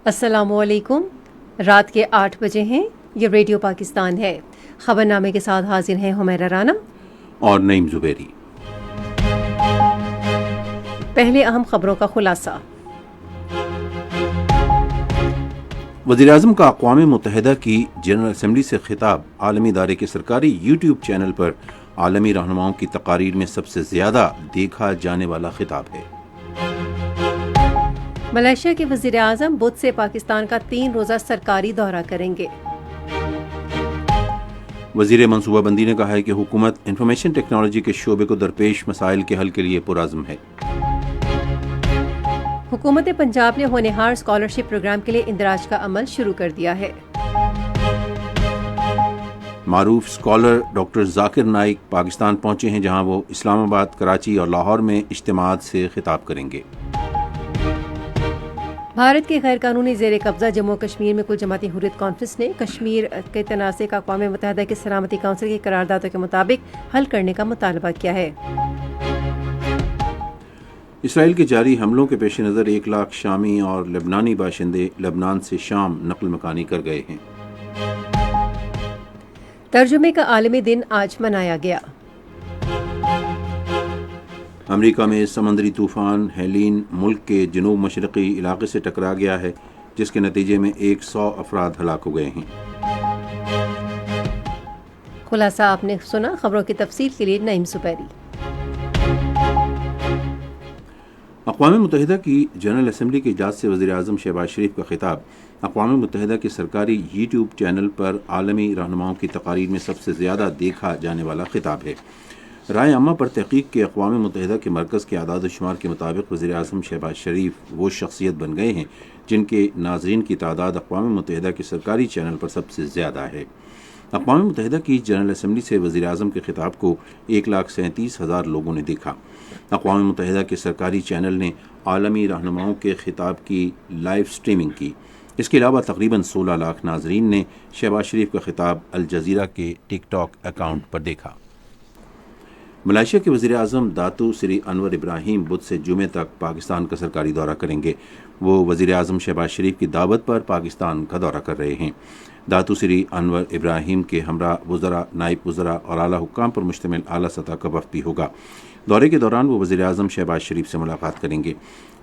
السلام علیکم۔ رات کے 8 بجے ہیں۔ یہ ریڈیو پاکستان ہے۔ خبرنامے کے ساتھ حاضر ہیں حمیرہ رانا اور نعیم زبیری۔ پہلے اہم خبروں کا خلاصہ۔ وزیراعظم کا اقوام متحدہ کی جنرل اسمبلی سے خطاب عالمی ادارے کے سرکاری یوٹیوب چینل پر عالمی رہنماؤں کی تقاریر میں سب سے زیادہ دیکھا جانے والا خطاب ہے۔ ملائیشیا کے وزیر اعظم بدھ سے پاکستان کا 3 روزہ سرکاری دورہ کریں گے۔ وزیر منصوبہ بندی نے کہا ہے کہ حکومت انفارمیشن ٹیکنالوجی کے شعبے کو درپیش مسائل کے حل کے لیے پرعزم ہے۔ حکومت پنجاب نے ہونہار اسکالرشپ پروگرام کے لیے اندراج کا عمل شروع کر دیا ہے۔ معروف اسکالر ڈاکٹر ذاکر نائک پاکستان پہنچے ہیں، جہاں وہ اسلام آباد، کراچی اور لاہور میں اجتماعات سے خطاب کریں گے۔ بھارت کے غیر قانونی زیر قبضہ جموں و کشمیر میں کل جماعتی حریت کانفرنس نے کشمیر کے تنازع کا اقوام متحدہ کی سلامتی کونسل کی قراردادوں کے مطابق حل کرنے کا مطالبہ کیا ہے۔ اسرائیل کے جاری حملوں کے پیش نظر 1 لاکھ شامی اور لبنانی باشندے لبنان سے شام نقل مکانی کر گئے ہیں۔ ترجمے کا عالمی دن آج منایا گیا۔ امریکہ میں سمندری طوفان ہیلین ملک کے جنوب مشرقی علاقے سے ٹکرا گیا ہے، جس کے نتیجے میں 100 افراد ہلاک ہو گئے ہیں۔ خلاصہ آپ نے سنا۔ خبروں کی تفصیل کے لیے نعیم زبیری۔ اقوام متحدہ کی جنرل اسمبلی کے اجلاس سے وزیر اعظم شہباز شریف کا خطاب اقوام متحدہ کے سرکاری یوٹیوب چینل پر عالمی رہنماؤں کی تقاریر میں سب سے زیادہ دیکھا جانے والا خطاب ہے۔ رائے عامہ پر تحقیق کے اقوام متحدہ کے مرکز کے اعداد و شمار کے مطابق وزیر اعظم شہباز شریف وہ شخصیت بن گئے ہیں جن کے ناظرین کی تعداد اقوام متحدہ کے سرکاری چینل پر سب سے زیادہ ہے۔ اقوام متحدہ کی جنرل اسمبلی سے وزیر اعظم کے خطاب کو 1,37,000 لوگوں نے دیکھا۔ اقوام متحدہ کے سرکاری چینل نے عالمی رہنماؤں کے خطاب کی لائیو سٹریمنگ کی۔ اس کے علاوہ تقریباً 16 لاکھ ناظرین نے شہباز شریف کا خطاب الجزیرہ کے ٹک ٹاک اکاؤنٹ پر دیکھا۔ ملائیشیا کے وزیر اعظم داتو سری انور ابراہیم بدھ سے جمعے تک پاکستان کا سرکاری دورہ کریں گے۔ وہ وزیر اعظم شہباز شریف کی دعوت پر پاکستان کا دورہ کر رہے ہیں۔ داتو سری انور ابراہیم کے ہمراہ وزراء، نائب وزراء اور اعلیٰ حکام پر مشتمل اعلیٰ سطح کا وفد بھی ہوگا۔ دورے کے دوران وہ وزیر اعظم شہباز شریف سے ملاقات کریں گے۔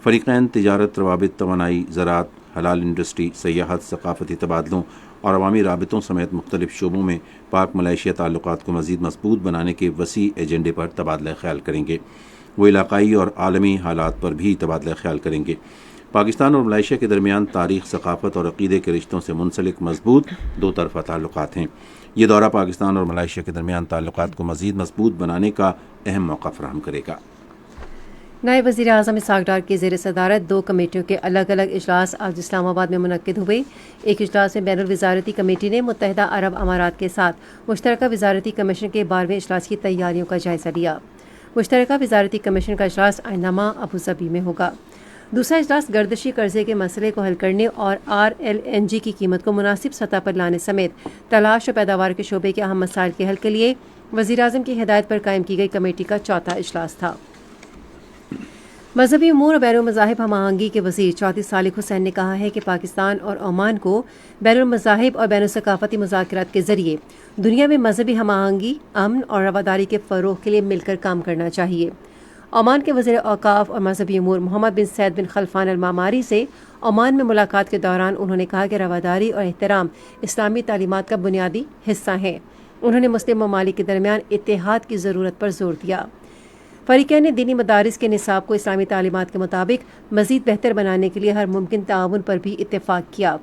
فریقین تجارت، روابط، توانائی، زراعت، حلال انڈسٹری، سیاحت، ثقافتی تبادلوں اور عوامی رابطوں سمیت مختلف شعبوں میں پاک ملائیشیا تعلقات کو مزید مضبوط بنانے کے وسیع ایجنڈے پر تبادلہ خیال کریں گے۔ وہ علاقائی اور عالمی حالات پر بھی تبادلہ خیال کریں گے۔ پاکستان اور ملائیشیا کے درمیان تاریخ، ثقافت اور عقیدے کے رشتوں سے منسلک مضبوط 2 طرفہ تعلقات ہیں۔ یہ دورہ پاکستان اور ملائیشیا کے درمیان تعلقات کو مزید مضبوط بنانے کا اہم موقع فراہم کرے گا۔ نائب وزیر اعظم اسحاق ڈار کی زیر صدارت 2 کمیٹیوں کے الگ الگ اجلاس آج اسلام آباد میں منعقد ہوئے۔ ایک اجلاس میں بین الوزارتی کمیٹی نے متحدہ عرب امارات کے ساتھ مشترکہ وزارتی کمیشن کے 12ویں اجلاس کی تیاریوں کا جائزہ لیا۔ مشترکہ وزارتی کمیشن کا اجلاس آئندہ ماہ ابوظہبی میں ہوگا۔ دوسرا اجلاس گردشی قرضے کے مسئلے کو حل کرنے اور RLNG کی قیمت کو مناسب سطح پر لانے سمیت تلاش و پیداوار کے شعبے کے اہم مسائل کے حل کے لیے وزیر اعظم کی ہدایت پر قائم کی گئی کمیٹی کا 4تھا اجلاس تھا۔ مذہبی امور اور بین المذاہب ہم آہنگی کے وزیر چودھری صالح حسین نے کہا ہے کہ پاکستان اور عمان کو بین المذاہب اور بین الثقافتی مذاکرات کے ذریعے دنیا میں مذہبی ہم آہنگی، امن اور رواداری کے فروغ کے لیے مل کر کام کرنا چاہیے۔ عمان کے وزیر اوقاف اور مذہبی امور محمد بن سعید بن خلفان المعماری سے عمان میں ملاقات کے دوران انہوں نے کہا کہ رواداری اور احترام اسلامی تعلیمات کا بنیادی حصہ ہیں۔ انہوں نے مسلم ممالک کے درمیان اتحاد کی ضرورت پر زور دیا۔ فریقین نے دینی مدارس کے نصاب کو اسلامی تعلیمات کے مطابق مزید بہتر بنانے کے لیے ہر ممکن تعاون پر بھی اتفاق کیا۔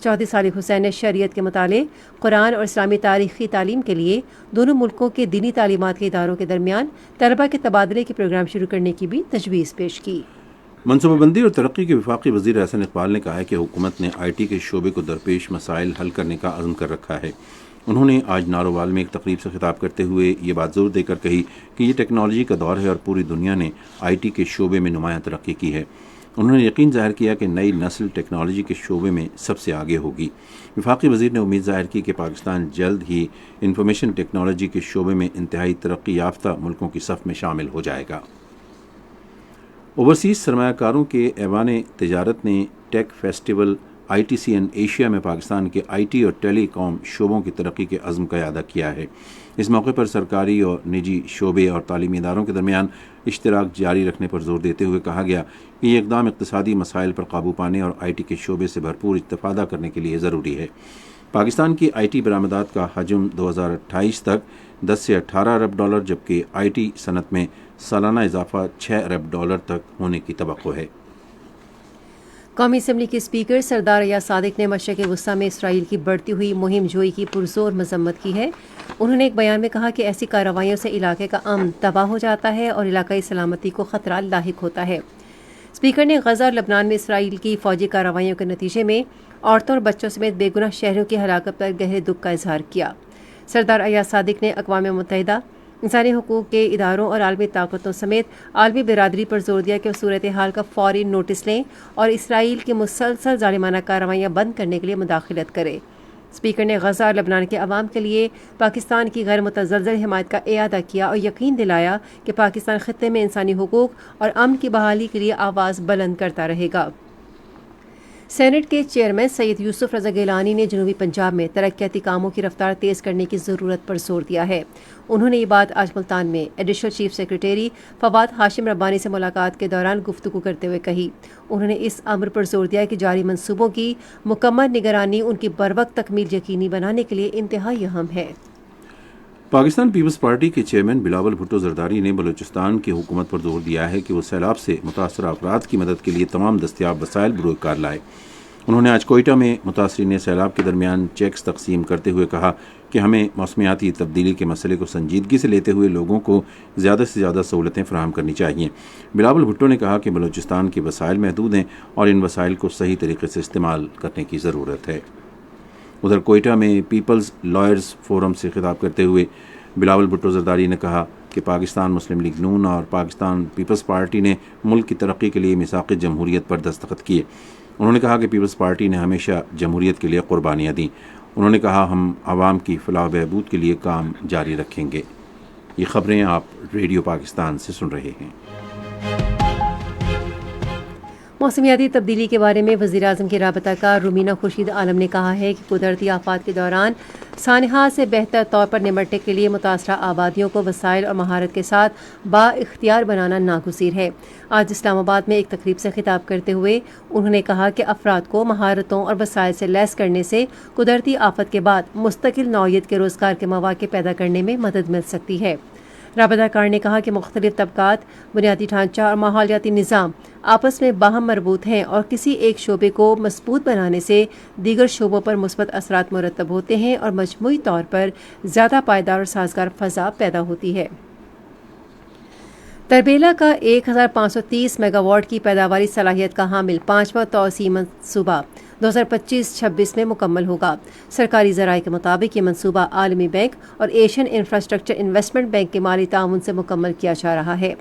چودھری صالح حسین نے شریعت کے مطالعے، قرآن اور اسلامی تاریخی تعلیم کے لیے دونوں ملکوں کے دینی تعلیمات کے اداروں کے درمیان طلباء کے تبادلے کے پروگرام شروع کرنے کی بھی تجویز پیش کی۔ منصوبہ بندی اور ترقی کے وفاقی وزیر احسن اقبال نے کہا ہے کہ حکومت نے IT کے شعبے کو درپیش مسائل حل کرنے کا عزم کر رکھا ہے۔ انہوں نے آج نارووال میں ایک تقریب سے خطاب کرتے ہوئے یہ بات زور دے کر کہی کہ یہ ٹیکنالوجی کا دور ہے اور پوری دنیا نے IT کے شعبے میں نمایاں ترقی کی ہے۔ انہوں نے یقین ظاہر کیا کہ نئی نسل ٹیکنالوجی کے شعبے میں سب سے آگے ہوگی۔ وفاقی وزیر نے امید ظاہر کی کہ پاکستان جلد ہی انفارمیشن ٹیکنالوجی کے شعبے میں انتہائی ترقی یافتہ ملکوں کی صف میں شامل ہو جائے گا۔ اوورسیز سرمایہ کاروں کے ایوان تجارت نے ٹیک فیسٹیول ITCN ایشیا میں پاکستان کے IT اور ٹیلی کام شعبوں کی ترقی کے عزم کا اعادہ کیا ہے۔ اس موقع پر سرکاری اور نجی شعبے اور تعلیمی اداروں کے درمیان اشتراک جاری رکھنے پر زور دیتے ہوئے کہا گیا کہ یہ اقدام اقتصادی مسائل پر قابو پانے اور IT کے شعبے سے بھرپور استفادہ کرنے کے لیے ضروری ہے۔ پاکستان کی IT برآمدات کا حجم 2028 تک 10 سے 18 ارب ڈالر جبکہ IT صنعت میں سالانہ اضافہ 6 ارب ڈالر تک ہونے کی توقع ہے۔ قومی اسمبلی کے اسپیکر سردار ایاز صادق نے مشرق وسطیٰ میں اسرائیل کی بڑھتی ہوئی مہم جوئی کی پرزور مذمت کی ہے۔ انہوں نے ایک بیان میں کہا کہ ایسی کارروائیوں سے علاقے کا امن تباہ ہو جاتا ہے اور علاقائی سلامتی کو خطرہ لاحق ہوتا ہے۔ اسپیکر نے غزہ اور لبنان میں اسرائیل کی فوجی کارروائیوں کے نتیجے میں عورتوں اور بچوں سمیت بے گناہ شہریوں کی ہلاکت پر گہرے دکھ کا اظہار کیا۔ سردار ایاز صادق نے اقوام متحدہ، انسانی حقوق کے اداروں اور عالمی طاقتوں سمیت عالمی برادری پر زور دیا کہ وہ صورتحال کا فوری نوٹس لیں اور اسرائیل کی مسلسل ظالمانہ کارروائیاں بند کرنے کے لیے مداخلت کرے۔ اسپیکر نے غزہ اور لبنان کے عوام کے لیے پاکستان کی غیر متزلزل حمایت کا اعادہ کیا اور یقین دلایا کہ پاکستان خطے میں انسانی حقوق اور امن کی بحالی کے لیے آواز بلند کرتا رہے گا۔ سینٹ کے چیئرمین سید یوسف رضا گیلانی نے جنوبی پنجاب میں ترقیاتی کاموں کی رفتار تیز کرنے کی ضرورت پر زور دیا ہے۔ انہوں نے یہ بات آج ملتان میں ایڈیشنل چیف سیکریٹری فواد ہاشم ربانی سے ملاقات کے دوران گفتگو کرتے ہوئے کہی۔ انہوں نے اس امر پر زور دیا کہ جاری منصوبوں کی مکمل نگرانی ان کی بروقت تکمیل یقینی بنانے کے لیے انتہائی اہم ہے۔ پاکستان پیپلز پارٹی کے چیئرمین بلاول بھٹو زرداری نے بلوچستان کی حکومت پر زور دیا ہے کہ وہ سیلاب سے متاثرہ افراد کی مدد کے لیے تمام دستیاب وسائل بروئے کار لائے۔ انہوں نے آج کوئٹہ میں متاثرین سیلاب کے درمیان چیکس تقسیم کرتے ہوئے کہا کہ ہمیں موسمیاتی تبدیلی کے مسئلے کو سنجیدگی سے لیتے ہوئے لوگوں کو زیادہ سے زیادہ سہولتیں فراہم کرنی چاہیے۔ بلاول بھٹو نے کہا کہ بلوچستان کے وسائل محدود ہیں اور ان وسائل کو صحیح طریقے سے استعمال کرنے کی ضرورت ہے۔ ادھر کوئٹہ میں پیپلز لائرز فورم سے خطاب کرتے ہوئے بلاول بھٹو زرداری نے کہا کہ پاکستان مسلم لیگ نون اور پاکستان پیپلز پارٹی نے ملک کی ترقی کے لیے میثاق جمہوریت پر دستخط کیے۔ انہوں نے کہا کہ پیپلز پارٹی نے ہمیشہ جمہوریت کے لیے قربانیاں دیں۔ انہوں نے کہا ہم عوام کی فلاح و بہبود کے لیے کام جاری رکھیں گے۔ یہ خبریں آپ ریڈیو پاکستان سے سن رہے ہیں۔ موسمیاتی تبدیلی کے بارے میں وزیر اعظم کے رابطہ کار رومینہ خورشید عالم نے کہا ہے کہ قدرتی آفات کے دوران سانحات سے بہتر طور پر نمٹنے کے لیے متاثرہ آبادیوں کو وسائل اور مہارت کے ساتھ با اختیار بنانا ناگزیر ہے۔ آج اسلام آباد میں ایک تقریب سے خطاب کرتے ہوئے انہوں نے کہا کہ افراد کو مہارتوں اور وسائل سے لیس کرنے سے قدرتی آفت کے بعد مستقل نوعیت کے روزگار کے مواقع پیدا کرنے میں مدد مل سکتی ہے۔ رابطہ کار نے کہا کہ مختلف طبقات، بنیادی ڈھانچہ اور ماحولیاتی نظام آپس میں باہم مربوط ہیں اور کسی ایک شعبے کو مضبوط بنانے سے دیگر شعبوں پر مثبت اثرات مرتب ہوتے ہیں اور مجموعی طور پر زیادہ پائیدار اور سازگار فضا پیدا ہوتی ہے۔ تربیلا کا 1530 میگا واٹ کی پیداواری صلاحیت کا حامل 5واں توسیعی منصوبہ 2025-26 میں مکمل ہوگا۔ سرکاری ذرائع کے مطابق یہ منصوبہ عالمی بینک اور ایشین انفراسٹرکچر انویسٹمنٹ بینک کے مالی تعاون سے مکمل کیا جا رہا ہے۔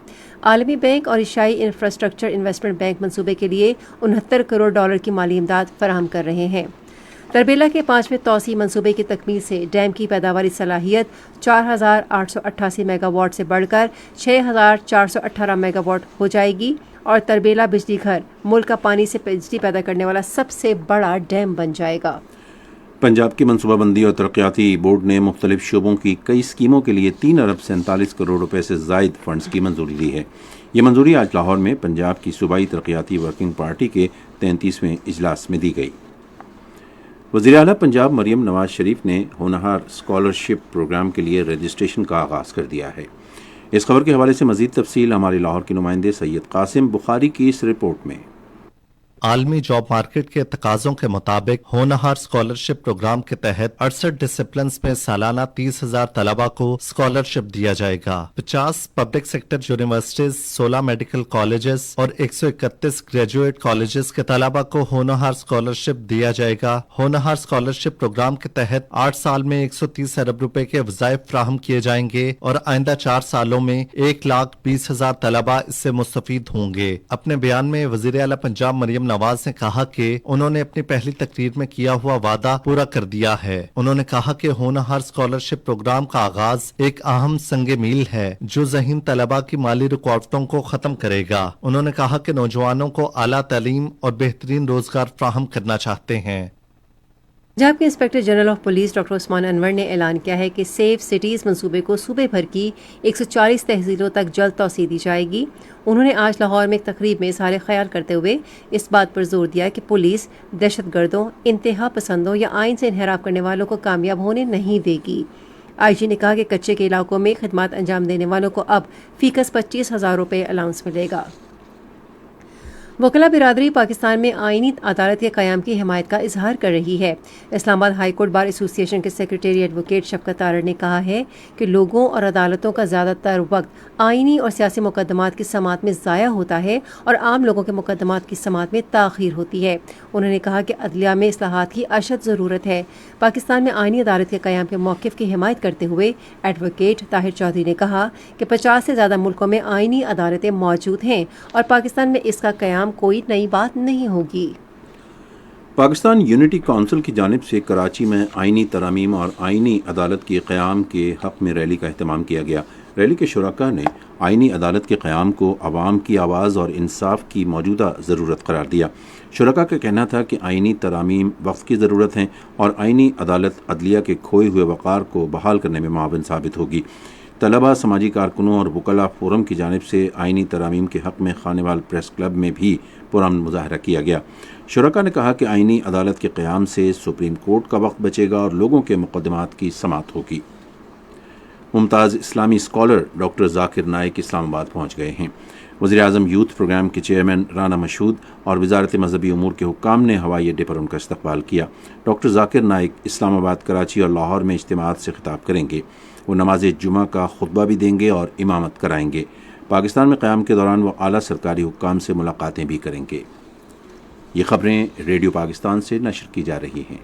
عالمی بینک اور ایشیائی انفراسٹرکچر انویسٹمنٹ بینک منصوبے کے لیے 69 کروڑ ڈالر کی مالی امداد فراہم کر رہے ہیں۔ تربیلا کے 5ویں توسیعی منصوبے کی تکمیل سے ڈیم کی پیداواری صلاحیت 4888 میگا واٹ سے بڑھ کر 6418 میگا واٹ ہو جائے گی اور تربیلا بجلی گھر ملک کا پانی سے بجلی پیدا کرنے والا سب سے بڑا ڈیم بن جائے گا۔ پنجاب کی منصوبہ بندی اور ترقیاتی بورڈ نے مختلف شعبوں کی کئی اسکیموں کے لیے 3 ارب 47 کروڑ روپے سے زائد فنڈز کی منظوری دی ہے۔ یہ منظوری آج لاہور میں پنجاب کی صوبائی ترقیاتی ورکنگ پارٹی کے 33ویں اجلاس میں دی گئی۔ وزیر اعلیٰ پنجاب مریم نواز شریف نے ہونہار اسکالرشپ پروگرام کے لیے رجسٹریشن کا آغاز کر دیا ہے۔ اس خبر کے حوالے سے مزید تفصیل ہمارے لاہور کے نمائندے سید قاسم بخاری کی اس رپورٹ میں۔ عالمی جاب مارکیٹ کے تقاضوں کے مطابق ہونہار اسکالرشپ پروگرام کے تحت 68 ڈسپلنز میں سالانہ 30,000 طلبہ کو اسکالرشپ دیا جائے گا۔ 50 public sector universities, 16 medical colleges اور 131 گریجویٹ کالجز کے طلبہ کو ہونہار اسکالرشپ دیا جائے گا۔ ہونہار اسکالرشپ پروگرام کے تحت 8 سال میں 130 ارب روپے کے وظائف فراہم کیے جائیں گے اور آئندہ 4 سالوں میں 1,20,000 طلبہ اس سے مستفید ہوں گے۔ اپنے بیان میں وزیر اعلیٰ پنجاب مریم نواز نے کہا کہ انہوں نے اپنی پہلی تقریر میں کیا ہوا وعدہ پورا کر دیا ہے۔ انہوں نے کہا کہ ہونہار اسکالرشپ پروگرام کا آغاز ایک اہم سنگ میل ہے جو ذہین طلباء کی مالی رکاوٹوں کو ختم کرے گا۔ انہوں نے کہا کہ نوجوانوں کو اعلیٰ تعلیم اور بہترین روزگار فراہم کرنا چاہتے ہیں۔ جبکہ inspector general of police doctor Usman Anwar نے اعلان کیا ہے کہ سیف سٹیز منصوبے کو صوبے بھر کی 140 تحصیلوں تک جلد توسیع دی جائے گی۔ انہوں نے آج لاہور میں ایک تقریب میں اظہار خیال کرتے ہوئے اس بات پر زور دیا کہ پولیس دہشت گردوں، انتہا پسندوں یا آئین سے انحراف کرنے والوں کو کامیاب ہونے نہیں دے گی۔ آئی جی نے کہا کہ کچے کے علاقوں میں خدمات انجام دینے والوں کو اب فیکس 25,000 روپے الاؤنس ملے گا۔ وکلاء برادری پاکستان میں آئینی عدالت کے قیام کی حمایت کا اظہار کر رہی ہے۔ اسلام آباد ہائی کورٹ بار ایسوسی ایشن کے سیکریٹری ایڈوکیٹ شفقت تارڑ نے کہا ہے کہ لوگوں اور عدالتوں کا زیادہ تر وقت آئینی اور سیاسی مقدمات کی سماعت میں ضائع ہوتا ہے اور عام لوگوں کے مقدمات کی سماعت میں تاخیر ہوتی ہے۔ انہوں نے کہا کہ عدلیہ میں اصلاحات کی اشد ضرورت ہے۔ پاکستان میں آئینی عدالت کے قیام کے موقف کی حمایت کرتے ہوئے ایڈوکیٹ طاہر چودھری نے کہا کہ 50 سے زیادہ ملکوں میں آئینی عدالتیں موجود ہیں اور پاکستان میں اس کا قیام کوئی نئی بات نہیں ہوگی۔ پاکستان یونٹی کونسل کی جانب سے کراچی میں آئینی ترامیم اور آئینی عدالت کے قیام کے حق میں ریلی کا اہتمام کیا گیا۔ ریلی کے شرکاء نے آئینی عدالت کے قیام کو عوام کی آواز اور انصاف کی موجودہ ضرورت قرار دیا۔ شرکاء کا کہنا تھا کہ آئینی ترامیم وقت کی ضرورت ہیں اور آئینی عدالت عدلیہ کے کھوئے ہوئے وقار کو بحال کرنے میں معاون ثابت ہوگی۔ طلباء، سماجی کارکنوں اور وکلاء فورم کی جانب سے آئینی ترامیم کے حق میں خانوال پریس کلب میں بھی پرامن مظاہرہ کیا گیا۔ شرکاء نے کہا کہ آئینی عدالت کے قیام سے سپریم کورٹ کا وقت بچے گا اور لوگوں کے مقدمات کی سماعت ہوگی۔ ممتاز اسلامی اسکالر ڈاکٹر ذاکر نائک اسلام آباد پہنچ گئے ہیں۔ وزیراعظم یوتھ پروگرام کے چیئرمین رانا مشہود اور وزارت مذہبی امور کے حکام نے ہوائی اڈے پر ان کا استقبال کیا۔ ڈاکٹر ذاکر نائک اسلام آباد، کراچی اور لاہور میں اجتماعات سے خطاب کریں گے۔ وہ نماز جمعہ کا خطبہ بھی دیں گے اور امامت کرائیں گے۔ پاکستان میں قیام کے دوران وہ اعلیٰ سرکاری حکام سے ملاقاتیں بھی کریں گے۔ یہ خبریں ریڈیو پاکستان سے نشر کی جا رہی ہیں۔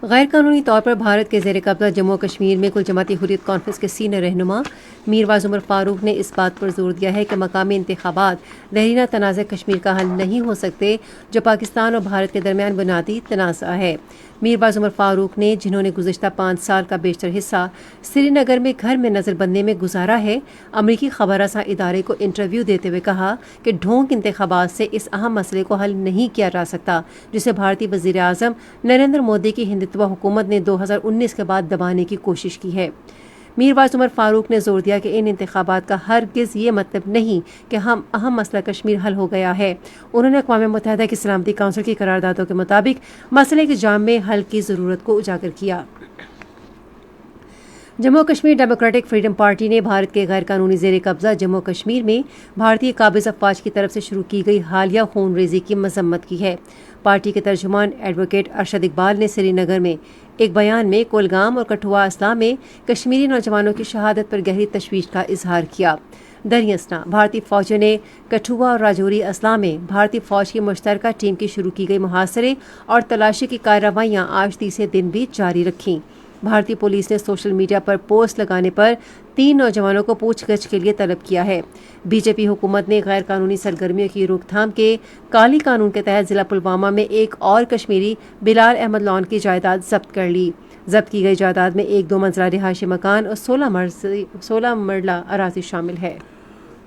غیر قانونی طور پر بھارت کے زیر قبضہ جموں و کشمیر میں کل جماعتی حریت کانفرنس کے سینئر رہنما میرواز عمر فاروق نے اس بات پر زور دیا ہے کہ مقامی انتخابات دیرینہ تنازع کشمیر کا حل نہیں ہو سکتے جو پاکستان اور بھارت کے درمیان بنیادی تنازع ہے۔ میرواز عمر فاروق نے، جنہوں نے گزشتہ 5 سال کا بیشتر حصہ سری نگر میں گھر میں نظر بندی میں گزارا ہے، امریکی خبر رساں ادارے کو انٹرویو دیتے ہوئے کہا کہ ڈھونگ انتخابات سے اس اہم مسئلے کو حل نہیں کیا جا سکتا جسے بھارتی وزیر اعظم نریندر مودی کی ہندتوا حکومت نے 2019 کے بعد دبانے کی کوشش کی ہے۔ میرواز عمر فاروق نے زور دیا کہ ان انتخابات کا ہرگز یہ مطلب نہیں کہ اہم مسئلہ کشمیر حل ہو گیا ہے۔ انہوں نے اقوام متحدہ کی سلامتی کونسل کی قراردادوں کے مطابق مسئلے کے جامع حل کی ضرورت کو اجاگر کیا۔ Jammu Kashmir democratic freedom party نے بھارت کے غیر قانونی زیر قبضہ جموں کشمیر میں بھارتی قابض افواج کی طرف سے شروع کی گئی حالیہ خون ریزی کی مذمت کی ہے۔ پارٹی کے ترجمان ایڈوکیٹ ارشد اقبال نے سری نگر میں ایک بیان میں کولگام اور کٹھوعہ اضلاع میں کشمیری نوجوانوں کی شہادت پر گہری تشویش کا اظہار کیا۔ دریاسنا بھارتی فوجوں نے کٹھوعہ اور راجوری اضلاع میں بھارتی فوج کی مشترکہ ٹیم کی شروع کی گئی محاصرے اور تلاشی کی کارروائیاں آج تیسرے دن بھی جاری رکھیں۔ بھارتی پولیس نے سوشل میڈیا پر پوسٹ لگانے پر 3 نوجوانوں کو پوچھ گچھ کے لیے طلب کیا ہے۔ بی جے پی حکومت نے غیر قانونی سرگرمیوں کی روک تھام کے کالی قانون کے تحت ضلع پلوامہ میں ایک اور کشمیری بلال احمد لون کی جائیداد ضبط کر لی۔ ضبط کی گئی جائیداد میں ایک 2 منزلہ رہائشی مکان اور 16 مرلہ اراضی شامل ہے۔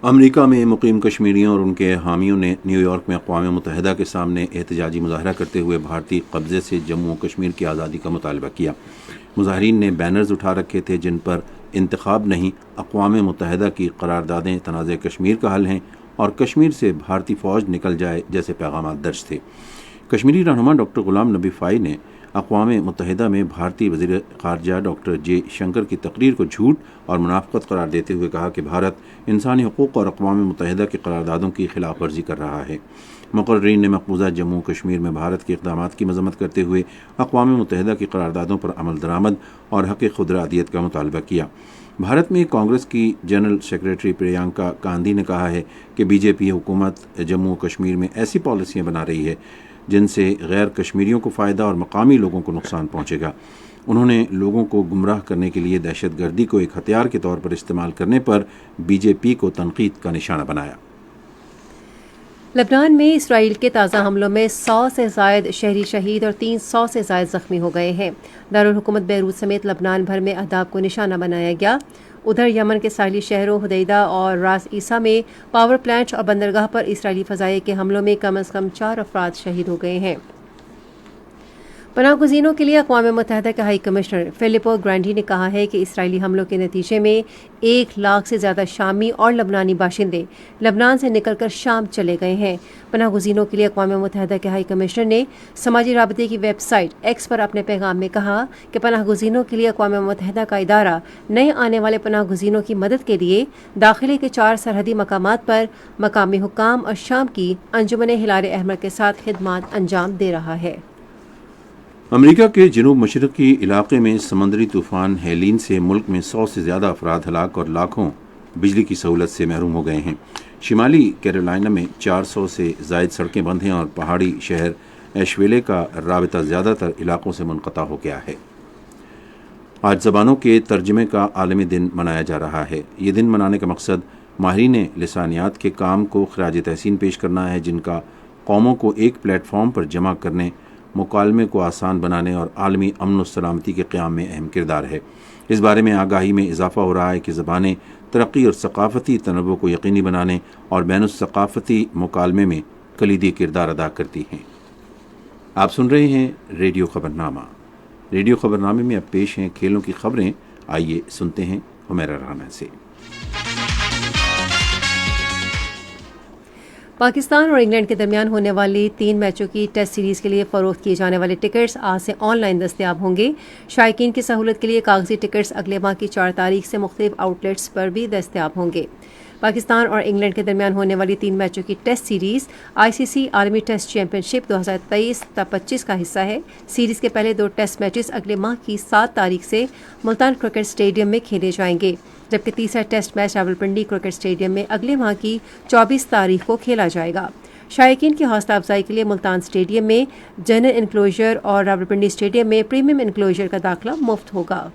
امریکہ میں مقیم کشمیریوں اور ان کے حامیوں نے نیو یارک میں اقوام متحدہ کے سامنے احتجاجی مظاہرہ کرتے ہوئے بھارتی قبضے سے جموں و کشمیر کی آزادی کا مطالبہ کیا۔ مظاہرین نے بینرز اٹھا رکھے تھے جن پر انتخاب نہیں، اقوام متحدہ کی قراردادیں تنازع کشمیر کا حل ہیں اور کشمیر سے بھارتی فوج نکل جائے جیسے پیغامات درج تھے۔ کشمیری رہنما ڈاکٹر غلام نبی فائی نے اقوام متحدہ میں بھارتی وزیر خارجہ ڈاکٹر جے شنکر کی تقریر کو جھوٹ اور منافقت قرار دیتے ہوئے کہا کہ بھارت انسانی حقوق اور اقوام متحدہ کی قراردادوں کی خلاف ورزی کر رہا ہے۔ مقررین نے مقبوضہ جموں کشمیر میں بھارت کے اقدامات کی مذمت کرتے ہوئے اقوام متحدہ کی قراردادوں پر عمل درآمد اور حق خود ارادیت کا مطالبہ کیا۔ بھارت میں کانگریس کی جنرل سیکریٹری پریانکا گاندھی نے کہا ہے کہ بی جے پی حکومت جموں کشمیر میں ایسی پالیسیاں بنا رہی ہے جن سے غیر کشمیریوں کو فائدہ اور مقامی لوگوں کو نقصان پہنچے گا۔ انہوں نے لوگوں کو گمراہ کرنے کے لیے دہشت گردی کو ایک ہتھیار کے طور پر استعمال کرنے پر بی جے پی کو تنقید کا نشانہ بنایا۔ لبنان میں اسرائیل کے تازہ حملوں میں 100 سے زائد شہری شہید اور 300 سے زائد زخمی ہو گئے ہیں۔ دارالحکومت بیروت سمیت لبنان بھر میں اہداف کو نشانہ بنایا گیا۔ ادھر یمن کے ساحلی شہروں حدیدہ اور راس عیسیٰ میں پاور پلانٹ اور بندرگاہ پر اسرائیلی فضائیہ کے حملوں میں کم از کم 4 افراد شہید ہو گئے ہیں۔ پناہ گزینوں کے لیے اقوام متحدہ کے ہائی کمشنر فلیپو گرانڈی نے کہا ہے کہ اسرائیلی حملوں کے نتیجے میں 1 لاکھ سے زیادہ شامی اور لبنانی باشندے لبنان سے نکل کر شام چلے گئے ہیں۔ پناہ گزینوں کے لیے اقوام متحدہ کے ہائی کمشنر نے سماجی رابطے کی ویب سائٹ ایکس پر اپنے پیغام میں کہا کہ پناہ گزینوں کے لیے اقوام متحدہ کا ادارہ نئے آنے والے پناہ گزینوں کی مدد کے لیے داخلے کے 4 سرحدی مقامات پر مقامی حکام اور شام کی انجمن ہلال احمر کے ساتھ خدمات انجام دے رہا ہے۔ امریکہ کے جنوب مشرقی علاقے میں سمندری طوفان ہیلین سے ملک میں 100 سے زیادہ افراد ہلاک اور لاکھوں بجلی کی سہولت سے محروم ہو گئے ہیں۔ شمالی کیرولینا میں 400 سے زائد سڑکیں بند ہیں اور پہاڑی شہر ایشویلے کا رابطہ زیادہ تر علاقوں سے منقطع ہو گیا ہے۔ آج زبانوں کے ترجمے کا عالمی دن منایا جا رہا ہے۔ یہ دن منانے کا مقصد ماہرین لسانیات کے کام کو خراج تحسین پیش کرنا ہے، جن کا قوموں کو ایک پلیٹ فارم پر جمع کرنے، مکالمے کو آسان بنانے اور عالمی امن و سلامتی کے قیام میں اہم کردار ہے۔ اس بارے میں آگاہی میں اضافہ ہو رہا ہے کہ زبانیں ترقی اور ثقافتی تنوع کو یقینی بنانے اور بین الثقافتی مکالمے میں کلیدی کردار ادا کرتی ہیں۔ آپ سن رہے ہیں ریڈیو خبرنامہ۔ ریڈیو خبرنامے میں اب پیش ہیں کھیلوں کی خبریں۔ آئیے سنتے ہیں حمیرہ رانا سے۔ پاکستان اور انگلینڈ کے درمیان ہونے والی 3 میچوں کی ٹیسٹ سیریز کے لیے فروخت کیے جانے والے ٹکٹس آج سے آن لائن دستیاب ہوں گے۔ شائقین کی سہولت کے لیے کاغذی ٹکٹس اگلے ماہ کی 4 تاریخ سے مختلف آؤٹ لیٹس پر بھی دستیاب ہوں گے۔ پاکستان اور انگلینڈ کے درمیان ہونے والی 3 میچوں کی ٹیسٹ سیریز ICC عالمی ٹیسٹ چیمپئن شپ 2023-25 کا حصہ ہے۔ سیریز کے پہلے 2 ٹیسٹ میچز اگلے ماہ کی 7 تاریخ سے ملتان کرکٹ اسٹیڈیم میں کھیلے جائیں گے، جبکہ تیسرا test match Rawalpindi cricket stadium میں اگلے ماہ کی 24 تاریخ کو کھیلا جائے گا۔ شائقین کی حوصلہ افزائی کے لیے ملتان اسٹیڈیم میں جنرل انکلوژر اور راولپنڈی اسٹیڈیم میں پریمیم انکلوژر کا داخلہ مفت ہوگا۔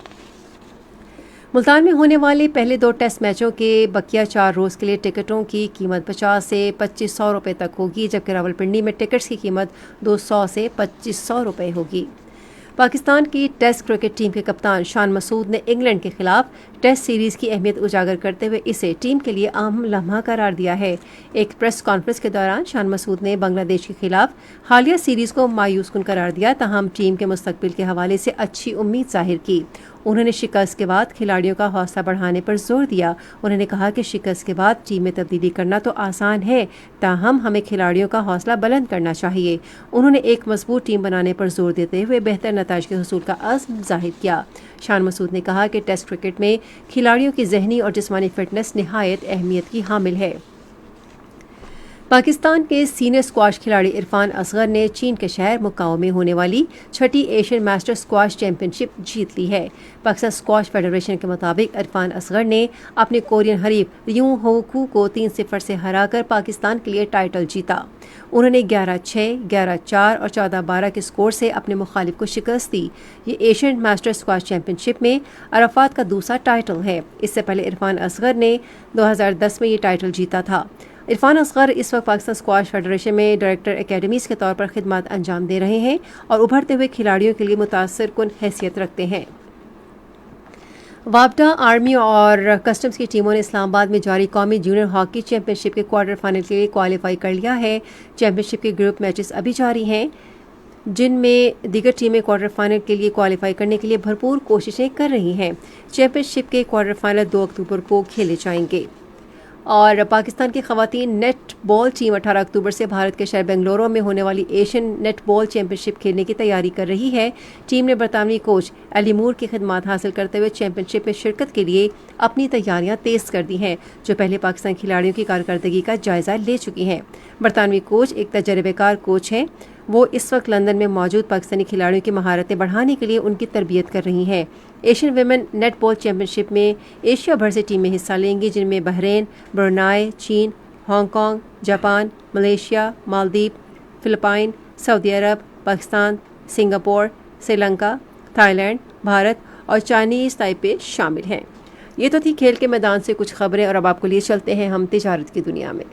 ملتان میں ہونے والے پہلے 2 ٹیسٹ میچوں کے بقیہ 4 روز کے لیے ٹکٹوں کی قیمت 50 سے 2500 روپے تک ہوگی، جبکہ راولپنڈی میں ٹکٹس کی قیمت 200 سے 2500 روپے ہوگی۔ پاکستان کی ٹیسٹ کرکٹ ٹیم کے کپتان شان مسعود نے انگلینڈ کے خلاف ٹیسٹ سیریز کی اہمیت اجاگر کرتے ہوئے اسے ٹیم کے لیے اہم لمحہ قرار دیا ہے۔ ایک پریس کانفرنس کے دوران شان مسعود نے بنگلہ دیش کے خلاف حالیہ سیریز کو مایوس کن قرار دیا، تاہم ٹیم کے مستقبل کے حوالے سے اچھی امید ظاہر کی۔ انہوں نے شکست کے بعد کھلاڑیوں کا حوصلہ بڑھانے پر زور دیا۔ انہوں نے کہا کہ شکست کے بعد ٹیم میں تبدیلی کرنا تو آسان ہے، تاہم ہمیں کھلاڑیوں کا حوصلہ بلند کرنا چاہیے۔ انہوں نے ایک مضبوط ٹیم بنانے پر زور دیتے ہوئے بہتر نتائج کے حصول کا عزم ظاہر کیا۔ شان مسعود نے کہا کہ ٹیسٹ کرکٹ میں کھلاڑیوں کی ذہنی اور جسمانی فٹنس نہایت اہمیت کی حامل ہے۔ پاکستان کے سینئر اسکواش کھلاڑی عرفان اصغر نے چین کے شہر مکاؤ میں ہونے والی 6ٹھی ایشین ماسٹر اسکواش چیمپئن شپ جیت لی ہے۔ پاکستان اسکواش فیڈریشن کے مطابق عرفان اصغر نے اپنے کورین حریف ریوں ہو کو 3-0 سے ہرا کر پاکستان کے لیے ٹائٹل جیتا۔ انہوں نے 11-6, 11-4 اور 14-12 کے اسکور سے اپنے مخالف کو شکست دی۔ یہ ایشین ماسٹر اسکواش چیمپئن شپ میں عرفات کا دوسرا ٹائٹل ہے۔ اس سے پہلے عرفان اصغر نے 2010 میں یہ ٹائٹل جیتا تھا۔ عرفان اصغر اس وقت پاکستان اسکواش فیڈریشن میں ڈائریکٹر اکیڈمیز کے طور پر خدمات انجام دے رہے ہیں اور ابھرتے ہوئے کھلاڑیوں کے لیے متاثر کن حیثیت رکھتے ہیں۔ وابڈا، آرمی اور کسٹمز کی ٹیموں نے اسلام آباد میں جاری قومی جونیئر ہاکی چیمپئن شپ کے کوارٹر فائنل کے لیے کوالیفائی کر لیا ہے۔ چیمپئن شپ کے گروپ میچز ابھی جاری ہیں، جن میں دیگر ٹیمیں کوارٹر فائنل کے لیے کوالیفائی کرنے کے لیے بھرپور کوششیں کر رہی ہیں۔ چیمپئن شپ کے کوارٹر فائنل 2 اکتوبر کو کھیلے جائیں گے۔ اور پاکستان کی خواتین نیٹ بال ٹیم 18 اکتوبر سے بھارت کے شہر بنگلورو میں ہونے والی ایشین نیٹ بال چیمپئن شپ کھیلنے کی تیاری کر رہی ہے۔ ٹیم نے برطانوی کوچ ایلی مور کی خدمات حاصل کرتے ہوئے چیمپئن شپ میں شرکت کے لیے اپنی تیاریاں تیز کر دی ہیں، جو پہلے پاکستان کھلاڑیوں کی کارکردگی کا جائزہ لے چکی ہیں۔ برطانوی کوچ ایک تجربہ کار کوچ ہیں، وہ اس وقت لندن میں موجود پاکستانی کھلاڑیوں کی مہارتیں بڑھانے کے لیے ان کی تربیت کر رہی ہیں۔ ایشین ویمن نیٹ بال چیمپئن شپ میں ایشیا بھر سے ٹیمیں حصہ لیں گی، جن میں بحرین، برونائی، چین، Hong Kong, Japan, Malaysia, Maldives, Philippines, Saudi Arab, Pakistan, Singapore, Sri Lanka, Thailand, Bharat اور چائنیز تائپے شامل ہیں۔ یہ تو تھی کھیل کے میدان سے کچھ خبریں، اور اب آپ کو لیے چلتے ہیں ہم تجارت کی دنیا میں۔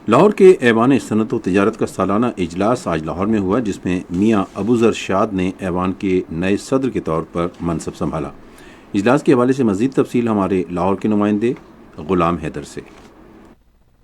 لاہور کے ایوان صنعت و تجارت کا سالانہ اجلاس آج لاہور میں ہوا، جس میں میاں ابوذر شاد نے ایوان کے نئے صدر کے طور پر منصب سنبھالا۔ اجلاس کے حوالے سے مزید تفصیل ہمارے لاہور کے نمائندے غلام حیدر سے۔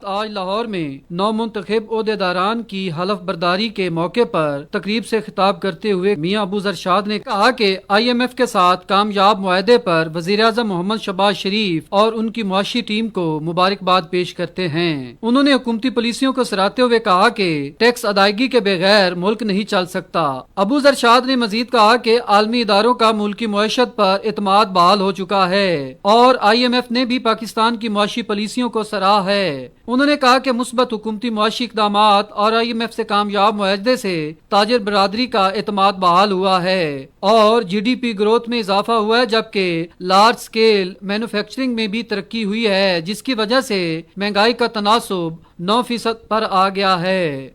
آج لاہور میں نو منتخب عہدیداران کی حلف برداری کے موقع پر تقریب سے خطاب کرتے ہوئے میاں ابوذر شاد نے کہا کہ آئی ایم ایف کے ساتھ کامیاب معاہدے پر وزیر اعظم محمد شہباز شریف اور ان کی معاشی ٹیم کو مبارکباد پیش کرتے ہیں۔ انہوں نے حکومتی پالیسیوں کو سراہتے ہوئے کہا کہ ٹیکس ادائیگی کے بغیر ملک نہیں چل سکتا۔ ابوذر شاد نے مزید کہا کہ عالمی اداروں کا ملکی معیشت پر اعتماد بحال ہو چکا ہے اور آئی ایم ایف نے بھی پاکستان کی معاشی پالیسیوں کو سراہا ہے۔ انہوں نے کہا کہ مثبت حکومتی معاشی اقدامات اور آئی ایم ایف سے کامیاب معاہدے سے تاجر برادری کا اعتماد بحال ہوا ہے اور جی ڈی پی گروتھ میں اضافہ ہوا ہے، جبکہ لارج سکیل مینوفیکچرنگ میں بھی ترقی ہوئی ہے، جس کی وجہ سے مہنگائی کا تناسب 9% پر آ گیا ہے۔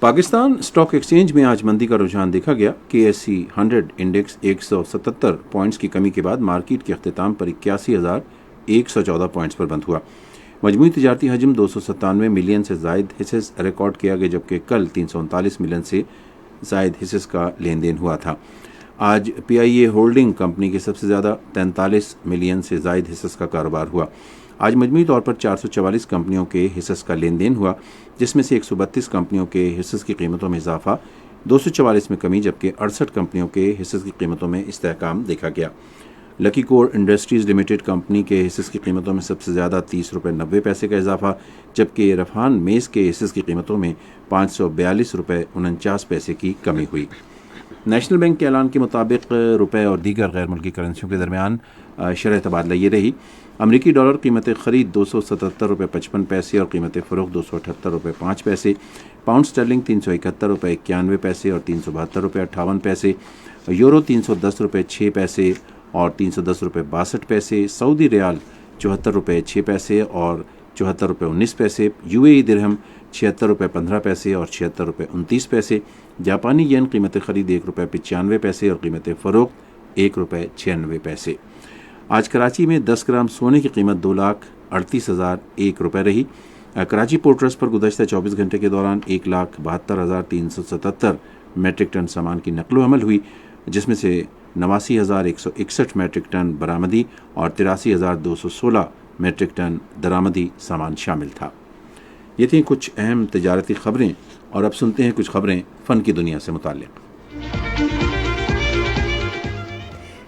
پاکستان اسٹاک ایکسچینج میں آج مندی کا رجحان دیکھا گیا۔ KSE 100 انڈیکس 177 پوائنٹس کی کمی کے بعد مارکیٹ کے اختتام پر 81,114 پوائنٹس پر بند ہوا۔ مجموعی تجارتی حجم 297 ملین سے زائد حصص ریکارڈ کیا گیا، جبکہ کل 339 ملین سے زائد حصص کا لین دین ہوا تھا۔ آج PIA ہولڈنگ کمپنی کے سب سے زیادہ 43 ملین سے زائد حصص کا کاروبار ہوا۔ آج مجموعی طور پر 444 کمپنیوں کے حصص کا لین دین ہوا، جس میں سے 132 کمپنیوں کے حصص کی قیمتوں میں اضافہ، 244 میں کمی، جبکہ 68 کمپنیوں کے حصص کی قیمتوں میں استحکام دیکھا گیا۔ لکی کور انڈسٹریز لمیٹڈ کمپنی کے حصص کی قیمتوں میں سب سے زیادہ 30 روپے 90 پیسے کا اضافہ، جبکہ رفان میز کے حصص کی قیمتوں میں 542 روپے 49 پیسے کی کمی ہوئی۔ نیشنل بینک کے اعلان کے مطابق روپے اور دیگر غیر ملکی کرنسیوں کے درمیان شرح تبادلہ یہ رہی: امریکی ڈالر قیمت خرید 277 روپے 55 پیسے اور قیمت فروخت 278 روپے 5 پیسے، پاؤنڈ اسٹرلنگ 371 روپے 91 پیسے اور 372 روپے 58 پیسے، یورو 310 روپے 6 پیسے اور 310 روپے 62 پیسے، سعودی ریال 74 روپے 6 پیسے اور 74 روپے 19 پیسے، UAE درہم 76 روپے 15 پیسے اور 76 روپے 29 پیسے، جاپانی ین قیمت خرید 1 روپے 95 پیسے اور قیمت فروخت 1 روپے 96 پیسے۔ آج کراچی میں 10 گرام سونے کی قیمت 2,38,001 روپے رہی۔ کراچی پورٹ ٹرسٹ پر گزشتہ 24 گھنٹے کے دوران 1,72,377 میٹرک ٹن سامان کی نقل و حمل ہوئی، جس میں سے 89,161 میٹرک ٹن برآمدی اور 83,216 میٹرک ٹن درآمدی سامان شامل تھا۔ یہ تھیں کچھ اہم تجارتی خبریں، اور اب سنتے ہیں کچھ خبریں فن کی دنیا سے متعلق۔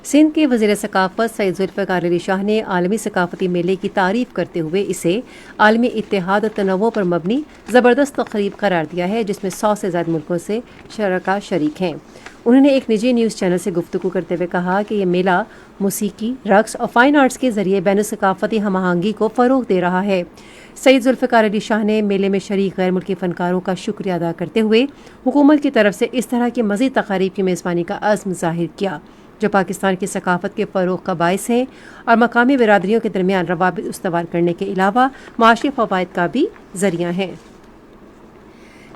سندھ کے وزیر ثقافت سید ذوالفقار علی شاہ نے عالمی ثقافتی میلے کی تعریف کرتے ہوئے اسے عالمی اتحاد و تنوع پر مبنی زبردست تقریب قرار دیا ہے، جس میں 100 سے زائد ملکوں سے شرکاء شریک ہیں۔ انہوں نے ایک نجی نیوز چینل سے گفتگو کرتے ہوئے کہا کہ یہ میلہ موسیقی، رقص اور فائن آرٹس کے ذریعے بین الثقافتی ہم آہنگی کو فروغ دے رہا ہے۔ سید ذوالفقار علی شاہ نے میلے میں شریک غیر ملکی فنکاروں کا شکریہ ادا کرتے ہوئے حکومت کی طرف سے اس طرح کی مزید تقاریب کی میزبانی کا عزم ظاہر کیا، جو پاکستان کی ثقافت کے فروغ کا باعث ہیں اور مقامی برادریوں کے درمیان روابط استوار کرنے کے علاوہ معاشی فوائد کا بھی ذریعہ ہیں۔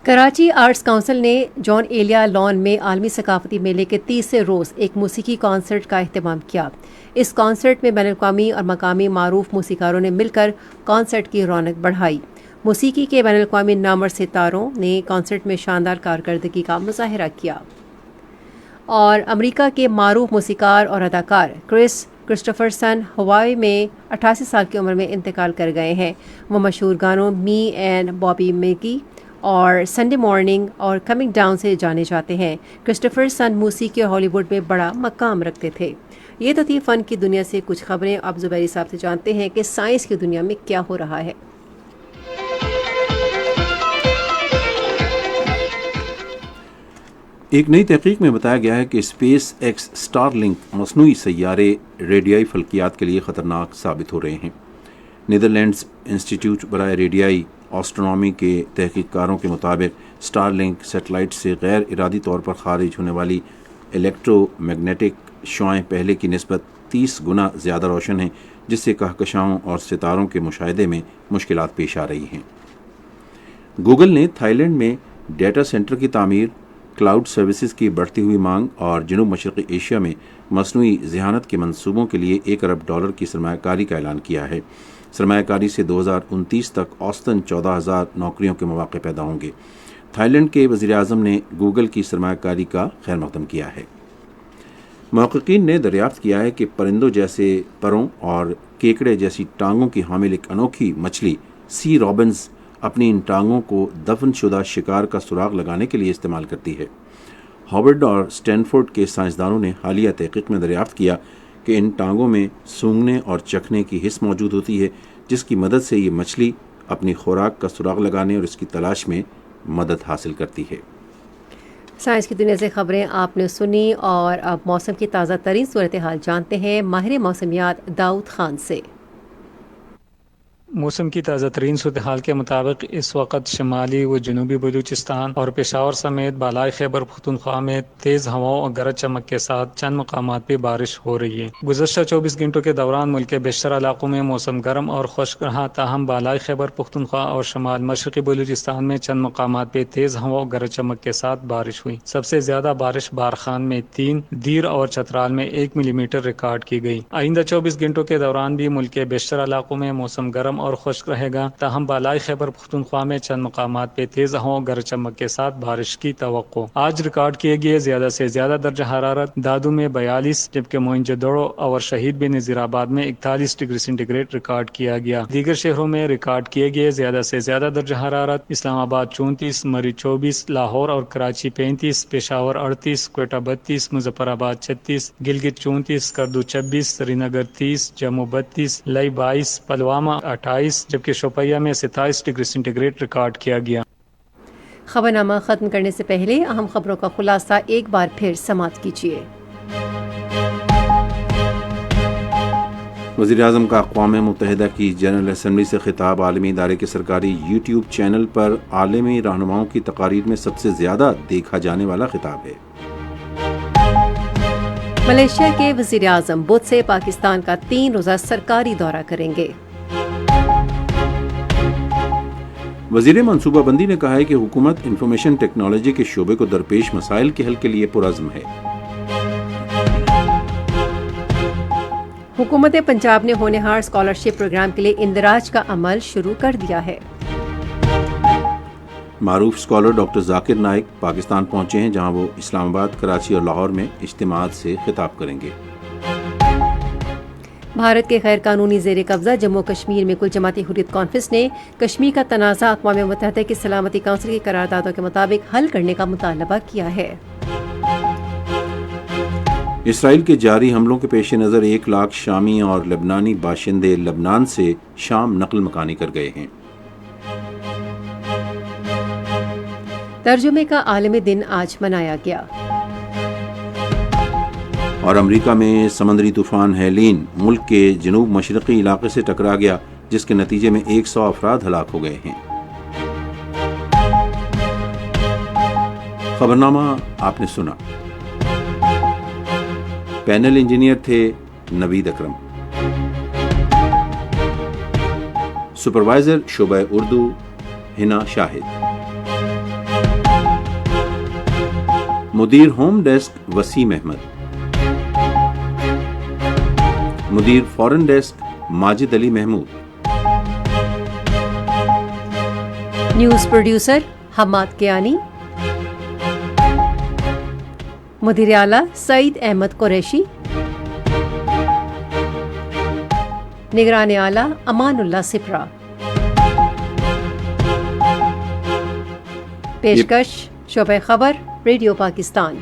کراچی آرٹس کونسل نے جان ایلیا لان میں عالمی ثقافتی میلے کے تیسرے روز ایک موسیقی کانسرٹ کا اہتمام کیا۔ اس کانسرٹ میں بین الاقوامی اور مقامی معروف موسیقاروں نے مل کر کانسرٹ کی رونق بڑھائی۔ موسیقی کے بین الاقوامی نامور ستاروں نے کانسرٹ میں شاندار کارکردگی کا مظاہرہ کیا، اور امریکہ کے معروف موسیقار اور اداکار کرسٹوفرسن ہوائی میں 88 سال کی عمر میں انتقال کر گئے ہیں۔ وہ مشہور گانوں می اینڈ بابی میگی اور سنڈے مارننگ اور کمنگ ڈاؤن سے جانے جاتے ہیں۔ کرسٹوفرسن موسیقی اور ہالی ووڈ میں بڑا مقام رکھتے تھے۔ یہ تو تھی فن کی دنیا سے کچھ خبریں۔ اب زبیری صاحب سے جانتے ہیں کہ سائنس کی دنیا میں کیا ہو رہا ہے۔ ایک نئی تحقیق میں بتایا گیا ہے کہ اسپیس ایکس اسٹار لنک مصنوعی سیارے ریڈیائی فلکیات کے لیے خطرناک ثابت ہو رہے ہیں۔ نیدرلینڈز انسٹیٹیوٹ برائے ریڈیائی آسٹرونامی کے تحقیق کاروں کے مطابق اسٹار لنک سیٹلائٹ سے غیر ارادی طور پر خارج ہونے والی الیکٹرو میگنیٹک شعاعیں پہلے کی نسبت 30 گنا زیادہ روشن ہیں، جس سے کہکشاؤں اور ستاروں کے مشاہدے میں مشکلات پیش آ رہی ہیں۔ گوگل نے تھائی لینڈ میں ڈیٹا سینٹر کی تعمیر، کلاؤڈ سروسز کی بڑھتی ہوئی مانگ اور جنوب مشرقی ایشیا میں مصنوعی ذہانت کے منصوبوں کے لیے $1 ارب کی سرمایہ کاری کا اعلان کیا ہے۔ سرمایہ کاری سے 2029 تک اوسطاً 14,000 نوکریوں کے مواقع پیدا ہوں گے۔ تھائی لینڈ کے وزیر اعظم نے گوگل کی سرمایہ کاری کا خیر مقدم کیا ہے۔ محققین نے دریافت کیا ہے کہ پرندوں جیسے پروں اور کیکڑے جیسی ٹانگوں کی حامل ایک انوکھی مچھلی سی رابنز اپنی ان ٹانگوں کو دفن شدہ شکار کا سراغ لگانے کے لیے استعمال کرتی ہے۔ ہارورڈ اور اسٹینفورڈ کے سائنسدانوں نے حالیہ تحقیق میں دریافت کیا کہ ان ٹانگوں میں سونگھنے اور چکھنے کی حس موجود ہوتی ہے، جس کی مدد سے یہ مچھلی اپنی خوراک کا سراغ لگانے اور اس کی تلاش میں مدد حاصل کرتی ہے۔ سائنس کی دنیا سے خبریں آپ نے سنی، اور اب موسم کی تازہ ترین صورتحال جانتے ہیں ماہر موسمیات داؤد خان سے۔ موسم کی تازہ ترین صورتحال کے مطابق اس وقت شمالی و جنوبی بلوچستان اور پشاور سمیت بالائی خیبر پختونخوا میں تیز ہواؤں اور گرج چمک کے ساتھ چند مقامات پہ بارش ہو رہی ہے۔ گزشتہ 24 گھنٹوں کے دوران ملک کے بیشتر علاقوں میں موسم گرم اور خشک رہا، تاہم بالائی خیبر پختونخوا اور شمال مشرقی بلوچستان میں چند مقامات پہ تیز ہواؤں اور گرج چمک کے ساتھ بارش ہوئی۔ سب سے زیادہ بارش بارخان میں 3، دیر اور چترال میں 1 ملی میٹر ریکارڈ کی گئی۔ آئندہ 24 گھنٹوں کے دوران بھی ملک کے بیشتر علاقوں میں موسم گرم اور خشک رہے گا، تاہم بالائی خیبر پختونخوا میں چند مقامات پہ تیز ہواؤں گرج چمک کے ساتھ بارش کی توقع۔ آج ریکارڈ کیے گئے زیادہ سے زیادہ درجہ حرارت دادو میں 42، جبکہ موئنجودڑو اور شہید بن نذیر آباد میں 41 ڈگری سینٹی گریڈ ریکارڈ کیا گیا۔ دیگر شہروں میں ریکارڈ کیے گئے زیادہ سے زیادہ درجہ حرارت اسلام آباد 34، مری 24، لاہور اور کراچی 35، پشاور 38، کوئٹہ 32، مظفر آباد 36، گلگت 34، کردو 26، سری نگر 30، جموں 32، لئی 22، پلوامہ 28، جبکہ شوپیاں میں 27 ڈگری سینٹی گریڈ ریکارڈ کیا گیا۔ خبرنامہ ختم کرنے سے پہلے اہم خبروں کا خلاصہ ایک بار پھر سماعت کیجیے۔ وزیر اعظم کا اقوام متحدہ کی جنرل اسمبلی سے خطاب عالمی ادارے کے سرکاری یوٹیوب چینل پر عالمی رہنماؤں کی تقاریر میں سب سے زیادہ دیکھا جانے والا خطاب ہے۔ ملیشیا کے وزیر اعظم بدھ سے پاکستان کا 3 روزہ سرکاری دورہ کریں گے۔ وزیر منصوبہ بندی نے کہا ہے کہ حکومت انفارمیشن ٹیکنالوجی کے شعبے کو درپیش مسائل کے حل کے لیے پرعزم ہے۔ حکومت پنجاب نے ہونہار اسکالرشپ پروگرام کے لیے اندراج کا عمل شروع کر دیا ہے۔ معروف اسکالر ڈاکٹر ذاکر نائک پاکستان پہنچے ہیں، جہاں وہ اسلام آباد، کراچی اور لاہور میں اجتماعات سے خطاب کریں گے۔ بھارت کے غیر قانونی زیر قبضہ جموں کشمیر میں کل جماعتی حریت کانفرنس نے کشمیر کا تنازع اقوام متحدہ کی سلامتی کونسل کی قراردادوں کے مطابق حل کرنے کا مطالبہ کیا ہے۔ اسرائیل کے جاری حملوں کے پیش نظر 1 لاکھ شامی اور لبنانی باشندے لبنان سے شام نقل مکانی کر گئے ہیں۔ ترجمے کا عالمی دن آج منایا گیا۔ اور امریکہ میں سمندری طوفان ہیلین ملک کے جنوب مشرقی علاقے سے ٹکرا گیا، جس کے نتیجے میں 100 افراد ہلاک ہو گئے ہیں۔ خبرنامہ آپ نے سنا۔ پینل انجینئر تھے نوید اکرم، سپروائزر شعبہ اردو ہنا شاہد، مدیر ہوم ڈیسک وسیم احمد، مدیر فورن ڈیسک ماجد علی محمود، نیوز پروڈیوسر حماد کیانی، مدیر اعلیٰ سعید احمد قریشی، نگران اعلیٰ امان اللہ سپرا، پیشکش شعبہ خبر ریڈیو پاکستان۔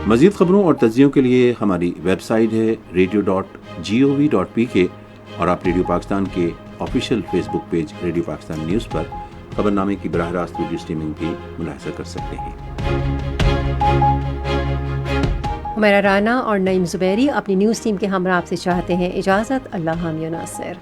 مزید خبروں اور تجزیوں کے لیے ہماری ویب سائٹ ہے radio.gov.pk، اور آپ ریڈیو پاکستان کے آفیشیل فیس بک پیج ریڈیو پاکستان نیوز پر خبرنامے کی براہ راست ویڈیو اسٹریمنگ بھی ملاحظہ کر سکتے ہیں۔ ہمیرا رانا اور نعیم زبیری اپنی نیوز ٹیم کے ہمراہ آپ سے چاہتے ہیں اجازت۔ اللہ حامی و ناصر۔